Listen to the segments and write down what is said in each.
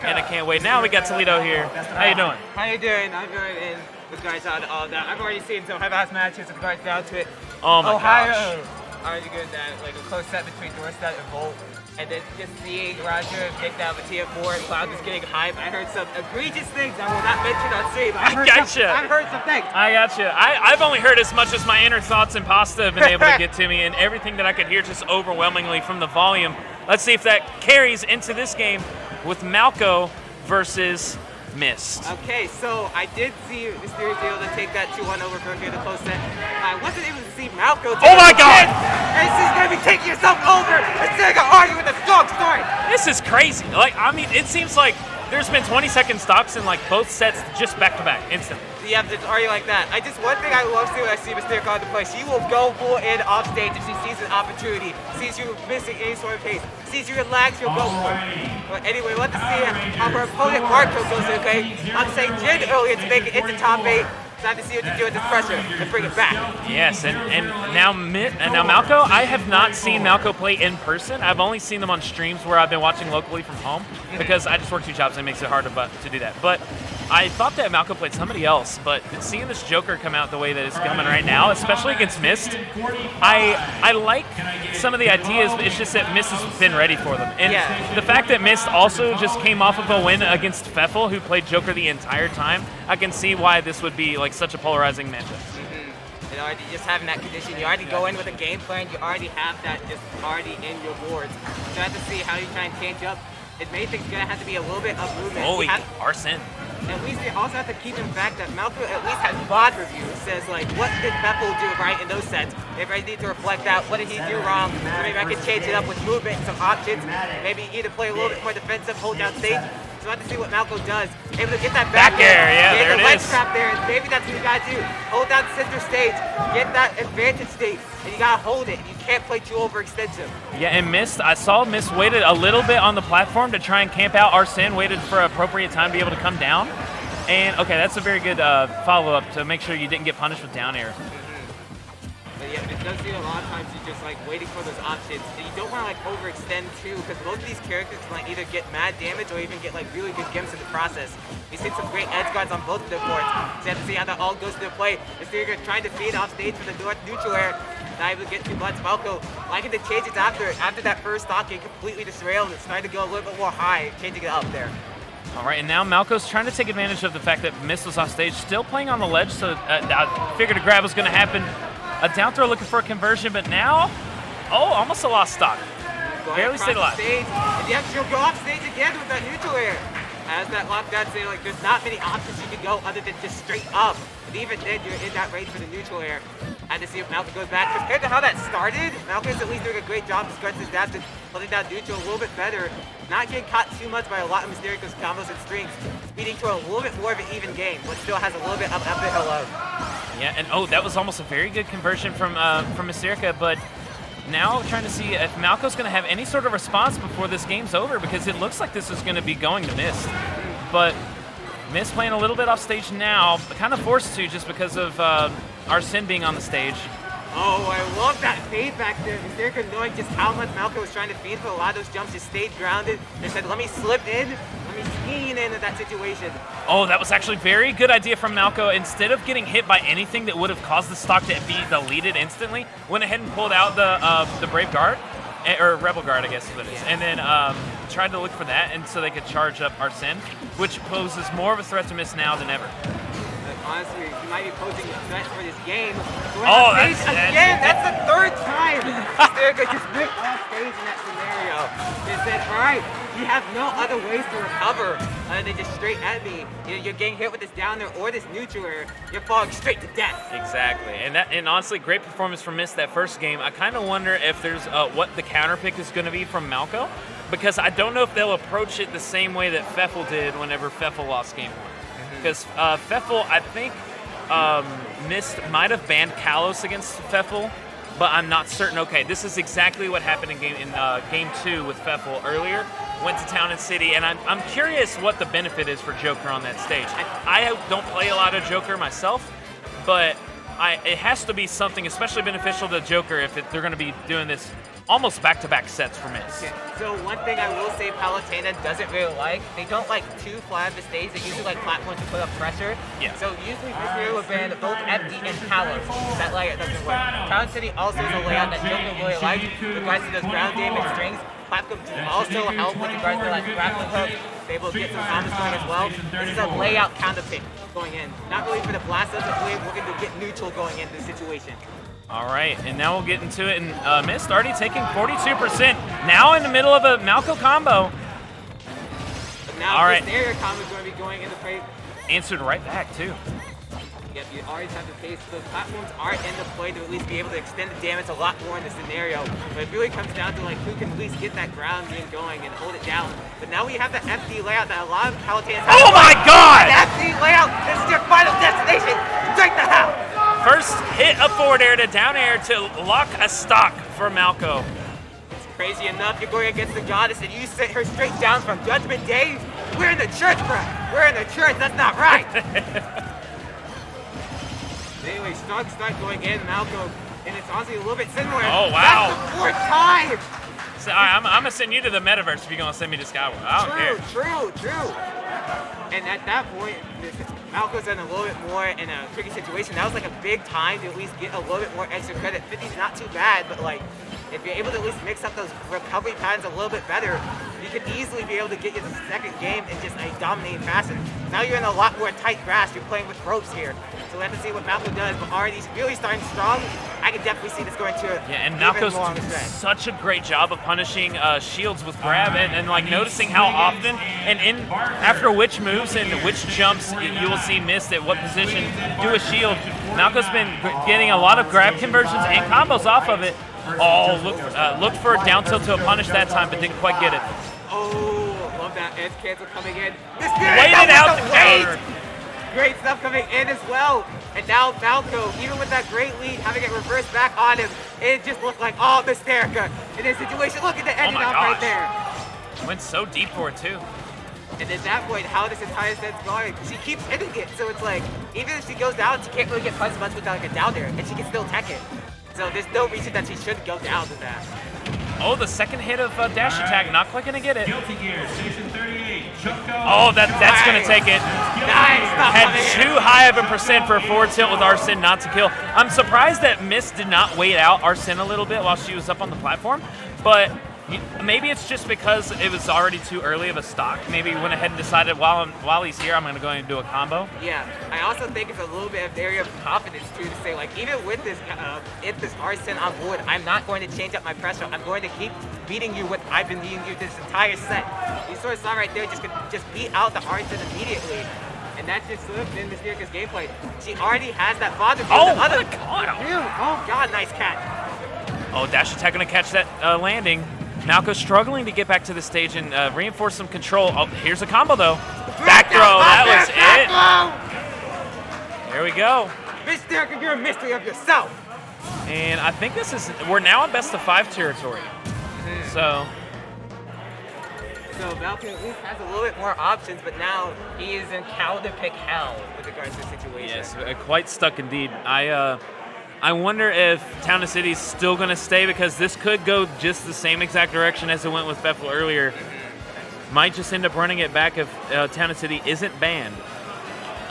and I can't wait. Now we got Toledo here. How you doing? How you doing? I'm good. And with guys on all that, I've already seen some high-class matches with regards down to it. Oh my Ohio. gosh. Already good that, like a close set between Doorstep and Volt. And then just seeing Roger take down Mattia Moore and Cloud just getting hype. I heard some egregious things I will not mention on stream. I've heard some things. I gotcha. I've only heard as much as my inner thoughts and pasta have been able to get to me, and everything that I could hear just overwhelmingly from the volume. Let's see if that carries into this game with Malco versus Mist. Okay, so I did see Mystearica able to take that 2-1 over Berkeley in the close set. I wasn't able to see Malco take Oh my God! And she's going to be taking herself over. Mystearica arguing with a strong story. This is crazy. Like, I mean, it seems like there's been 20-second stocks in like both sets just back-to-back, instantly. Yeah, to argue like that. One thing I love seeing when I see Mystearica on the play, she will go full in off stage if she sees an opportunity, sees you missing any sort of pace, sees you relax, she'll go for it. But anyway, let's see how her opponent Marco goes, okay? I'm saying Jin earlier to make it into top 8. So I have to see what to do with this pressure and bring it back. Yes, and now Malco, I have not seen Malco play in person. I've only seen them on streams where I've been watching locally from home because I just work 2 jobs and it makes it hard to do that. But I thought that Malco played somebody else, but seeing this Joker come out the way that it's coming right now, especially against Mist, I like some of the ideas, but it's just that Mist has been ready for them. And the fact that Mist also just came off of a win against Pfeffel, who played Joker the entire time, I can see why this would be like such a polarizing matchup. You know, just having that condition, you already go in with a game plan, you already have that just already in your boards. So I have to see how you try and change up. It may think it's going to have to be a little bit of movement. Oh, Arsene. At least you also have to keep in fact that Malco at least has VOD reviews. Says like, what did Pfeffel do right in those sets? Maybe I need to reflect out, what did he do wrong? So maybe I can change it up with movement and some options. Maybe either play a little bit more defensive, hold down stage. So I have to see what Malco does. Able to get that back air, yeah, there the it leg is. trap there, and maybe that's what you gotta do. Hold down center stage, get that advantage state, and you gotta hold it. You can't play too overextensive. Yeah, and Mist, I saw Mist waited a little bit on the platform to try and camp out Arsene, waited for appropriate time to be able to come down. And okay, that's a very good follow-up to make sure you didn't get punished with down air. But yeah, it does seem a lot of times you're just like waiting for those options. And you don't want to like overextend too, because most of these characters can like either get mad damage or even get like really good gimps in the process. We've seen some great edge guards on both of their boards. So you have to see how that all goes to their play. Mystearica trying to feed off stage for the neutral air. Not able to get too much. Malco liking to change it after that first stock getting completely disrailed. It's starting to go a little bit more high, changing it up there. All right, and now Malco's trying to take advantage of the fact that Mist was off stage, still playing on the ledge, so I figured a grab was going to happen. A down throw looking for a conversion, but now, almost a lost stock. Barely stayed alive. And yeah, she'll go off stage again with that neutral air. As that lockdown saying, like, there's not many options you can go other than just straight up. But even then, you're in that range for the neutral air. I had to see if Malco goes back. Compared to how that started, Malco's at least doing a great job to stretch his dash and holding down neutral a little bit better. Not getting caught too much by a lot of Mystearica's combos and strings. Speeding to a little bit more of an even game, but still has a little bit up the hill of. Yeah, and that was almost a very good conversion from Mystearica, but now trying to see if Malco's going to have any sort of response before this game's over, because it looks like this is going to be going to Mist. But Mist playing a little bit off stage now, kind of forced to just because of Arsene being on the stage. Oh, I love that fade back there. Mystearica knowing just how much Malco was trying to feed for a lot of those jumps, just stayed grounded. They said, let me slip in, let me skiing into that situation. Oh, that was actually a very good idea from Malco. Instead of getting hit by anything that would have caused the stock to be deleted instantly, went ahead and pulled out the Brave Guard, or Rebel Guard, I guess is what it is, and then tried to look for that, and so they could charge up Arsene, which poses more of a threat to Mist now than ever. Honestly, he might be posing a threat for this game. Oh, that's the third time Mystearica just went off stage in that scenario. They said, all right, you have no other ways to recover other than just straight at me. You're getting hit with this down there or this neutral air. You're falling straight to death. Exactly, and honestly, great performance from Mist that first game. I kind of wonder if there's what the counter pick is going to be from Malco, because I don't know if they'll approach it the same way that Pfeffel did whenever Pfeffel lost game 1. Because Pfeffel, I think Mist might have banned Kalos against Pfeffel, but I'm not certain. Okay, this is exactly what happened in game 2 with Pfeffel earlier. Went to Town and City, and I'm curious what the benefit is for Joker on that stage. I don't play a lot of Joker myself, but it has to be something especially beneficial to Joker if they're going to be doing this almost back-to-back sets for Miss. Okay. So one thing I will say Palutena doesn't really like, they don't like too fly up the stage. They usually like platforms to put up pressure. Yeah. So usually Mystearica will ban both FD and Power. That layout doesn't work. Town City also is a layout that Joker really likes. With regards to those ground game and strings, platforms also help with regards to like grappling hook. They will get some combos going as well. This is a layout counter pick going in. Not really for the blasters, but we're going to get neutral going into the situation. All right, and now we'll get into it. And Mist already taking 42%. Now in the middle of a Malco combo. But now this area combo is going to be going into play. Answered right back, too. Yep, you always have to face those platforms are in the play to at least be able to extend the damage a lot more in the scenario. But it really comes down to like who can at least get that ground game going and hold it down. But now we have the FD layout that a lot of Palutenas have. Oh my God! The FD layout is your final destination. Straight the house. First hit of forward air to down air to lock a stock for Malco. It's crazy enough. You're going against the goddess and you sent her straight down from Judgment Day. We're in the church, bro. We're in the church. That's not right. Anyway, start going in, Malco, and it's honestly a little bit similar. Oh, wow. That's the fourth time! So, I'm going to send you to the metaverse if you're going to send me to Skyward. I don't care. True. And at that point, Malco's in a little bit more in a tricky situation. That was like a big time to at least get a little bit more extra credit. 50's not too bad, but like, if you're able to at least mix up those recovery patterns a little bit better, you could easily be able to get you the second game in just a dominating fashion. Now you're in a lot more tight grass. You're playing with ropes here. So we have to see what Malco does, but already he's really starting strong. I can definitely see this going to and Malco's doing such a great job of punishing shields with grab and like noticing how often and after which moves and which jumps you will see Mist at what position do a shield. Malco's been getting a lot of grab conversions and combos off of it. Oh, look for a down tilt to a punish that time, but didn't quite get it. Oh, love that edge cancel coming in. Waited out the counter. Great stuff coming in as well. And now Malco, even with that great lead, having it reversed back on him, it just looked like all Mystearica in this situation. Look at the ending off right there. Went so deep for it too. And at that point, how this entire set's going, she keeps hitting it. So it's like, even if she goes down, she can't really get punched much without like a down there, and she can still tech it. So there's no reason that she should go down with that. Oh, the second hit of dash attack, not quite gonna get it. Guilty Gear, Station 38. Oh, that's gonna take it. Nice. Had too high of a percent for a forward tilt with Arsene not to kill. I'm surprised that Mist did not wait out Arsene a little bit while she was up on the platform, but maybe it's just because it was already too early of a stock. Maybe he went ahead and decided while he's here, I'm gonna go and do a combo. Yeah, I also think it's a little bit of the area of confidence too to say like, even with this, if this Arsene on board, I'm not going to change up my pressure. I'm going to keep beating you with I've been beating you this entire set. You sort of saw right there, just beat out the Arsene immediately. And that's just sort of been Mystearica's gameplay. She already has that bother. Oh, the other, what a God. Oh God, nice catch. Oh, dash attack gonna catch that landing. Malco struggling to get back to the stage and reinforce some control. Oh, here's a combo though. Back throw, that was it. There we go. Mystearica, you're a mystery of yourself. And I think we're now in best of 5 territory. So Malco at least has a little bit more options, but now he is in counter pick hell with regards to the situation. yes, quite stuck indeed. I wonder if Town and City's still going to stay because this could go just the same exact direction as it went with Pfeffel earlier. Might just end up running it back if Town and City isn't banned.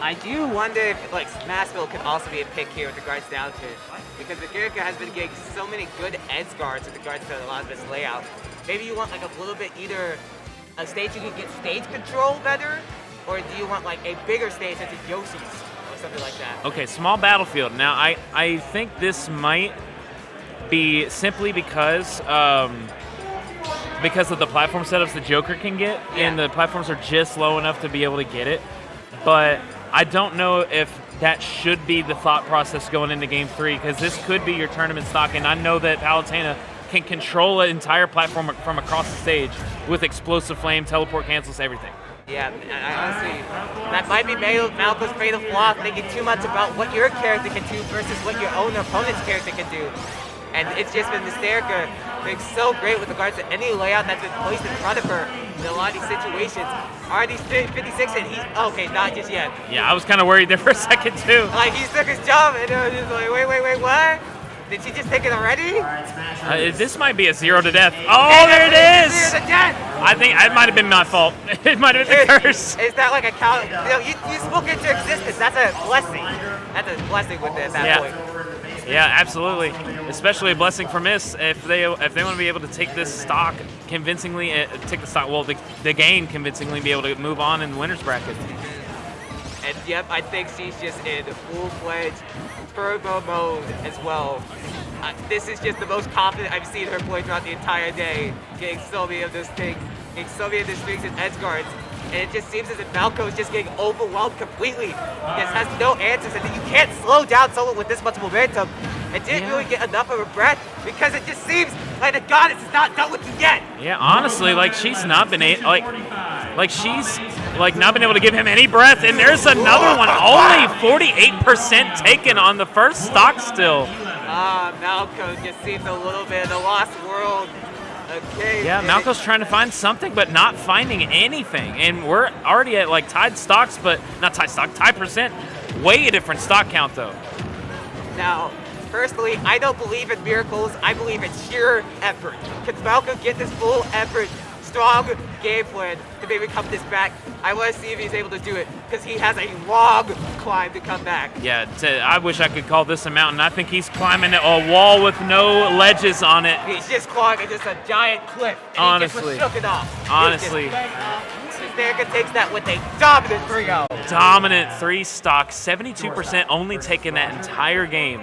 I do wonder if like Smashville could also be a pick here with regards down to it. Because Mystearica has been getting so many good edge guards with regards to a lot of this layout. Maybe you want like a little bit either a stage you can get stage control better, or do you want like a bigger stage such as Yoshi's? Something like that. Okay, small battlefield. Now, I think this might be simply because of the platform setups the Joker can get, and the platforms are just low enough to be able to get it. But I don't know if that should be the thought process going into Game 3, because this could be your tournament stock, and I know that Palutena can control an entire platform from across the stage with explosive flame, teleport cancels, everything. Yeah, I honestly, that might be Malco's fatal flaw, thinking too much about what your character can do versus what your own opponent's character can do. And it's just been Mystearica being so great with regards to any layout that's been placed in front of her in a lot of these situations. Already 56 and he's, okay, not just yet. Yeah, I was kind of worried there for a second too. Like he took his jump and it was just like, wait, what? Did she just take it already? This might be a 0 to death. Oh, there it is! 0 to death! I think it might have been my fault. It might have been the curse. Is that like a count? You know, you spoke into existence. That's a blessing. That's a blessing with it at that point. Yeah, absolutely. Especially a blessing for Miss if they want to be able to take this stock convincingly, the game convincingly, be able to move on in the winners bracket. And yep, I think she's just in full-fledged turbo mode as well. This is just the most confident I've seen her play throughout the entire day, getting so many of those things, getting so many of the strings and edge guards. And it just seems as if Malco is just getting overwhelmed completely. He just has no answers, and you can't slow down someone with this much momentum. And didn't really get enough of a breath because it just seems like the goddess is not done with you yet. Yeah, honestly, like she's not been not been able to give him any breath. And there's another one, only 48% taken on the first stock still. Malco just seems a little bit in the lost world. Okay. Yeah, Malco's trying to find something, but not finding anything. And we're already at like tied stocks, but not tied stock, tied percent. Way a different stock count though. Now, personally, I don't believe in miracles. I believe in sheer effort. Can Malco get this full effort, strong game plan to maybe come this back? I want to see if he's able to do it because he has a long climb to come back. Yeah, I wish I could call this a mountain. I think he's climbing a wall with no ledges on it. He's just climbing just a giant cliff. And honestly. He just shook it off. Honestly. Mystearica takes that with a dominant 3-0. Dominant 3 stock, 72% only taken that entire game.